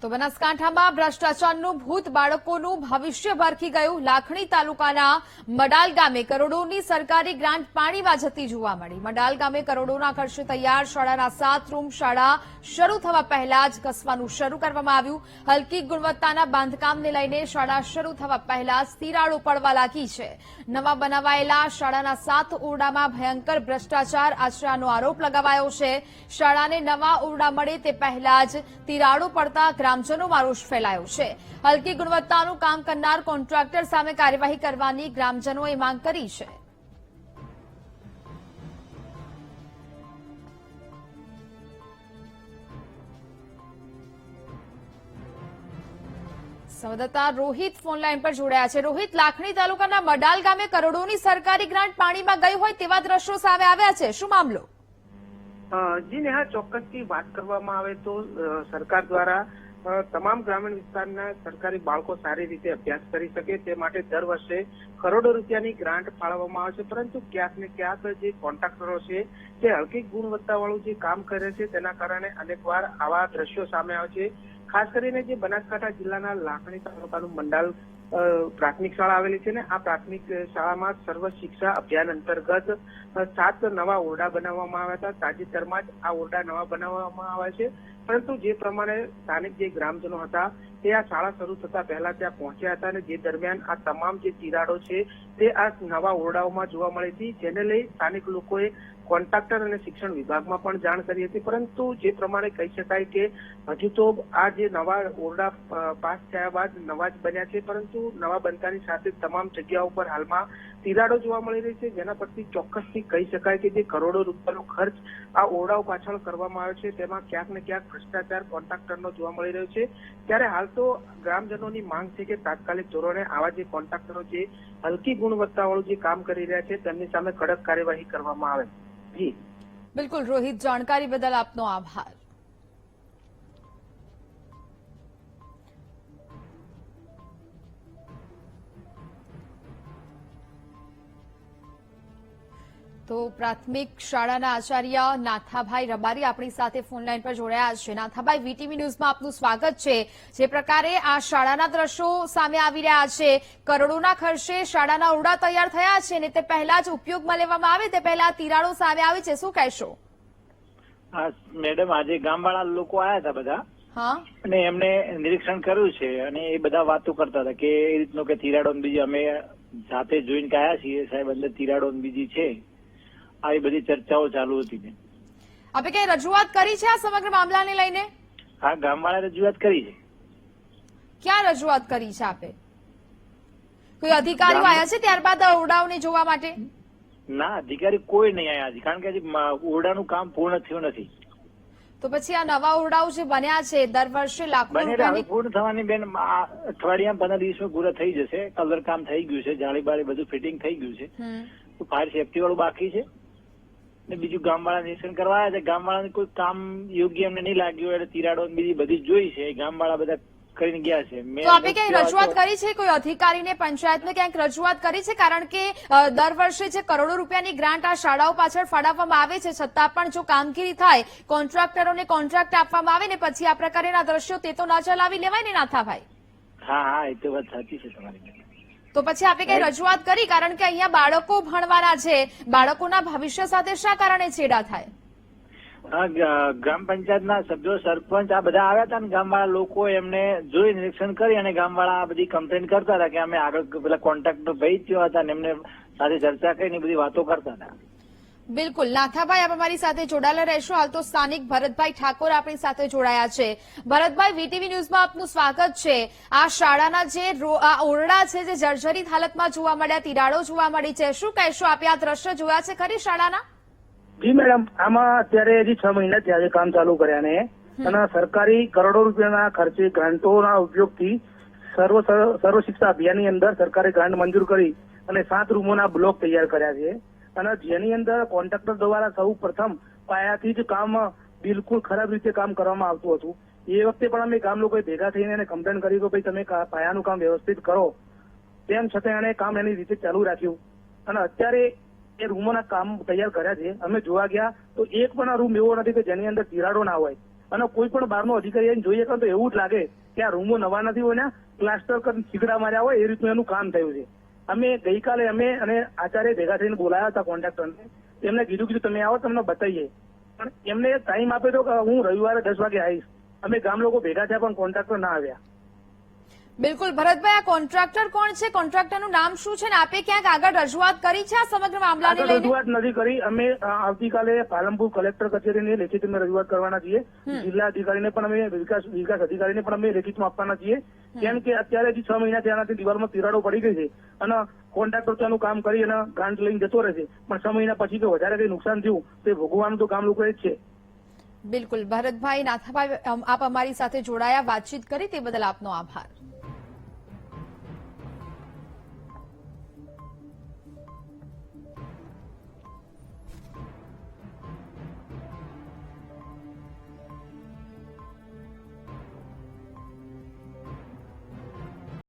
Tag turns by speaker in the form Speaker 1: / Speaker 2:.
Speaker 1: તો બનાસકાંઠામાં ભ્રષ્ટાચારનું ભૂત બાળકોનું ભવિષ્ય ભરખી ગયું। લાખણી તાલુકાના મડાલ ગામે કરોડોની સરકારી ગ્રાન્ટ પાણીમાં જતી જોવા મળી। મડાલ ગામે કરોડોના ખર્ચે તૈયાર શાળાના 7 રૂમ શાળા શરૂ થવા પહેલા જ કસવાનું શરૂ કરવામાં આવ્યું। હલકી ગુણવત્તાના બાંધકામને લઈને શાળા શરૂ થવા પહેલા જ તિરાડો પડવા લાગી છે। નવા બનાવાયેલા શાળાના 7 ઓરડામાં ભયંકર ભ્રષ્ટાચાર આચરાનો આરોપ લગાવાયો છે। શાળાને નવા ઓરડા મળે તે પહેલા જ તિરાડો પડતા ગ્રામજનોમાં રોષ ફેલાયો છે। હલકી ગુણવત્તાનું કામ કરનાર કોન્ટ્રાક્ટર સામે કાર્યવાહી કરવાની ગ્રામજનોએ માંગ કરી છે। સંવાદદાતા રોહિત ફોનલાઈન પર જોડાયા છે। રોહિત, લાખણી તાલુકાના મડાલ ગામે કરોડોની સરકારી ગ્રાન્ટ પાણીમાં ગઈ હોય તેવા દ્રશ્યો સામે આવ્યા છે, શું મામલો?
Speaker 2: જી નેહા, ચોક્કસથી વાત કરવામાં આવે તો સરકાર દ્વારા તમામ ગ્રામીણ વિસ્તારના સરકારી બાળકો સારી રીતે અભ્યાસ કરી શકે તે માટે દર વર્ષે કરોડો રૂપિયાની ગ્રાન્ટ ફાળવવામાં આવે છે, પરંતુ ક્યાંક ને ક્યાંક જે કોન્ટ્રાક્ટરો છે તે હલકી ગુણવત્તાવાળું જે કામ કરે છે તેના કારણે અનેકવાર આવા દ્રશ્યો સામે આવે છે। ખાસ કરીને જે બનાસકાંઠા જિલ્લાના લાખણી તાલુકાનું મંડાલ પ્રાથમિક શાળા આવેલી છે ને, આ પ્રાથમિક શાળામાં સર્વ શિક્ષા અભિયાન અંતર્ગત 7 નવા ઓરડા બનાવવામાં આવ્યા હતા। તાજેતરમાં જ આ ઓરડા નવા બનાવવામાં આવ્યા છે, પરંતુ જે પ્રમાણે સ્થાનિક જે ગ્રામજનો હતા તે આ શાળા શરૂ થતા પહેલા ત્યાં પહોંચ્યા હતા અને જે દરમિયાન આ તમામ જે તિરાડો છે તે આ નવા ઓરડાઓમાં જોવા મળી હતી, જેને લઈ સ્થાનિક લોકોએ કોન્ટ્રાક્ટર અને શિક્ષણ વિભાગમાં પણ જાણ કરી હતી। પરંતુ જે પ્રમાણે કહી શકાય કે હજુ તો આ જે નવા ઓરડા પાસ થયા બાદ નવા જ બન્યા છે, પરંતુ નવા બનતાની સાથે તમામ જગ્યાઓ પર હાલમાં તિરાડો જોવા મળી રહી છે, જેના પરથી ચોક્કસથી કહી શકાય કે જે કરોડો રૂપિયાનો ખર્ચ આ ઓરડાઓ પાછળ કરવામાં આવ્યો છે તેમાં ક્યાંક ને ક્યાંક ભ્રષ્ટાચાર કોન્ટ્રાક્ટરનો જોવા મળી રહ્યો છે। ત્યારે હાલ તો ગ્રામજનોની માંગ છે કે તાત્કાલિક ધોરણે આવા જે કોન્ટ્રાક્ટરો જે હલકી ગુણવત્તાવાળું જે કામ કરી રહ્યા છે તેમની સામે કડક કાર્યવાહી કરવામાં આવે। જી
Speaker 1: બિલકુલ રોહિત, જાણકારી બદલ આપનો આભાર। તો પ્રાથમિક શાળાના આચાર્ય નાથાભાઈ રબારી આપણી સાથે ફોનલાઈન પર જોડાયા છે। નાથાભાઈ, વીટીવી ન્યૂઝમાં આપનું સ્વાગત છે। જે પ્રકારે આ શાળાના દ્રશ્યો સામે આવી રહ્યા છે, કરોડોના ખર્ચે શાળાના ઓરડા તૈયાર થયા છે ને તે પહેલા જ ઉપયોગમાં લેવામાં આવે તે પહેલા તિરાડો સામે આવી છે, શું કહેશો?
Speaker 3: હા મેડમ, આજે ગામવાળા લોકો આવ્યા હતા બધા,
Speaker 1: હા, અને
Speaker 3: એમને નિરીક્ષણ કર્યું છે અને એ બધા વાતો કરતા હતા કે એ રીતનું કે તિરાડો બીજી અમે સાથે જોઈને ગયા છીએ સાહેબ, અંદર તિરાડો બીજી છે, આવી બધી ચર્ચાઓ ચાલુ હતી।
Speaker 1: આપે કઈ રજૂઆત કરી છે આ સમગ્ર મામલાને લઈને?
Speaker 3: હા, ગામવાળાએ રજૂઆત કરી છે।
Speaker 1: ક્યાં રજૂઆત કરી છે આપે? કોઈ અધિકારીઓ આવ્યા છે ત્યારબાદ ઓરડાઓને જોવા માટે?
Speaker 3: ના, અધિકારી કોઈ નહીં આવ્યા છે, કારણ કે હજી ઓરડાનું કામ પૂર્ણ થયું નથી।
Speaker 1: તો પછી આ નવા ઓરડાઓ જે બન્યા છે દર વર્ષે લાખો રૂપિયાની
Speaker 3: પૂર્ણ થવાની બેન અઠવાડિયા 15 દિવસમાં પૂરા થઈ જશે। કલર કામ થઈ ગયું છે, જાળી બાળી બધું ફિટિંગ થઈ ગયું છે, તો ફાયર સેફટી વાળું બાકી છે ને બીજું ગામવાળા નિરીક્ષણ કરવા આવ્યા છે। ગામવાળાને કોઈ કામ યોગ્ય એમને નહીં લાગ્યું એટલે તિરાડો બીજી બધી જોઈ છે, ગામવાળા બધા કરીને ગયા છે।
Speaker 1: તો આપે ક્યાંય રજૂઆત કરી છે કોઈ અધિકારીને, પંચાયતને ક્યાંક રજૂઆત કરી છે? કારણ કે દર વર્ષે જે કરોડો રૂપિયાની ગ્રાન્ટ આ શાળાઓ પાછળ ફાળવવામાં આવે છે, છતાં પણ જો કામગીરી થાય, કોન્ટ્રાક્ટરોને કોન્ટ્રાક્ટ આપવામાં આવે ને પછી આ પ્રકારના દ્રશ્યો તે તો ના ચલાવી લેવાય ને નાથાભાઈ?
Speaker 3: હા હા, એ તો વાત સાચી છે તમારી।
Speaker 1: તો પછી આપે કઈ રજૂઆત કરી? કારણ કે અહીંયા બાળકો ભણવાના છે, બાળકોના ભવિષ્ય સાથે શા કારણે છેડા થાય?
Speaker 3: ગ્રામ પંચાયતના સભ્યો, સરપંચ આ બધા આવ્યા હતા ને ગામવાળા લોકો એમને જોઈ નિરીક્ષણ કરી અને ગામવાળા આ બધી કમ્પ્લેન કરતા હતા કે અમે આગળ પેલા કોન્ટ્રાક્ટર ભાઈ થયો હતા ને એમને સાથે ચર્ચા કરીને બધી વાતો કરતા હતા।
Speaker 1: બિલકુલ નાથાભાઈ, આપ અમારી સાથે જોડાયેલા રહેશો। હાલ તો સ્થાનિક ભરતભાઈ ઠાકોર આપણી સાથે જોડાયા છે। ભરતભાઈ, વીટીવી ન્યૂઝમાં આપનું સ્વાગત છે। આ શાળાના જે ઓરડા છે જે જર્જરિત હાલતમાં જોવા મળ્યા, તિરાડો જોવા મળી છે, શું કહેશો આપે? આ દ્રશ્ય જોયા છે ખરી શાળાના?
Speaker 4: જી મેડમ, આમાં અત્યારે હજી 6 મહિના થયા કામ ચાલુ કર્યા ને, અને સરકારી કરોડો રૂપિયાના ખર્ચે ગ્રાન્ટોના ઉપયોગથી સર્વ શિક્ષા અભિયાનની અંદર સરકારે ગ્રાન્ટ મંજૂર કરી અને 7 રૂમોના બ્લોક તૈયાર કર્યા છે, અને જેની અંદર કોન્ટ્રાક્ટર દ્વારા સૌ પ્રથમ પાયાથી જ કામ બિલકુલ ખરાબ રીતે કામ કરવામાં આવતું હતું। એ વખતે પણ અમે ગામ લોકોએ ભેગા થઈને કમ્પ્લેન કરી કે ભાઈ તમે પાયાનું કામ વ્યવસ્થિત કરો, તેમ છતાં એને કામ એની રીતે ચાલુ રાખ્યું અને અત્યારે એ રૂમોના કામ તૈયાર કર્યા છે। અમે જોવા ગયા તો એક પણ રૂમ એવો નથી કે જેની અંદર તિરાડો ના હોય। અને કોઈ પણ બહારનો અધિકારી આવીને જોઈએ તો એવું જ લાગે કે આ રૂમો નવા નથી હોય, પ્લાસ્ટર કરીને છીકડા માર્યા હોય એ રીતનું એનું કામ થયું છે. અમે ગઈકાલે અમે અને આચાર્ય ભેગા થઈને બોલાયા હતા કોન્ટ્રાક્ટરને. એમને કીધું તમે આવો તમને બતાવીએ, પણ એમને ટાઈમ આપ્યો હતો કે હું રવિવારે 10 વાગે આવીશ. અમે ગામ લોકો ભેગા થયા પણ કોન્ટ્રાક્ટર ના આવ્યા.
Speaker 1: બિલકુલ ભરતભાઈ, આ કોન્ટ્રાક્ટર કોણ છે? કોન્ટ્રાક્ટરનું નામ શું છે? ને આપે ક્યાંક આગળ રજૂઆત કરી છે આ સમગ્ર મામલાને લઈને?
Speaker 4: રજૂઆત નથી કરી. અમે આવતીકાલે પાલનપુર કલેક્ટર કચેરીને લેખિતમાં રજૂઆત કરવાના છીએ. જિલ્લા અધિકારીને પણ અમે વિકાસ અધિકારીને પણ અમે લેખિતમાં આપવાના છીએ. કેમ કે અત્યારે હજી 6 મહિના ત્યાંથી દિવાલમાં તિરાડો પડી ગઈ છે અને કોન્ટ્રાક્ટર ત્યાંનું કામ કરી અને ગ્રાન્ટ લઈને જતો રહેશે, પણ 6 મહિના પછી તો વધારે કઈ નુકસાન થયું તો એ ભોગવવાનું તો ગામ લોકો જ છે.
Speaker 1: બિલકુલ ભરતભાઈ નાથાભાઈ, આપ અમારી સાથે જોડાયા, વાતચીત કરી તે બદલ આપનો આભાર.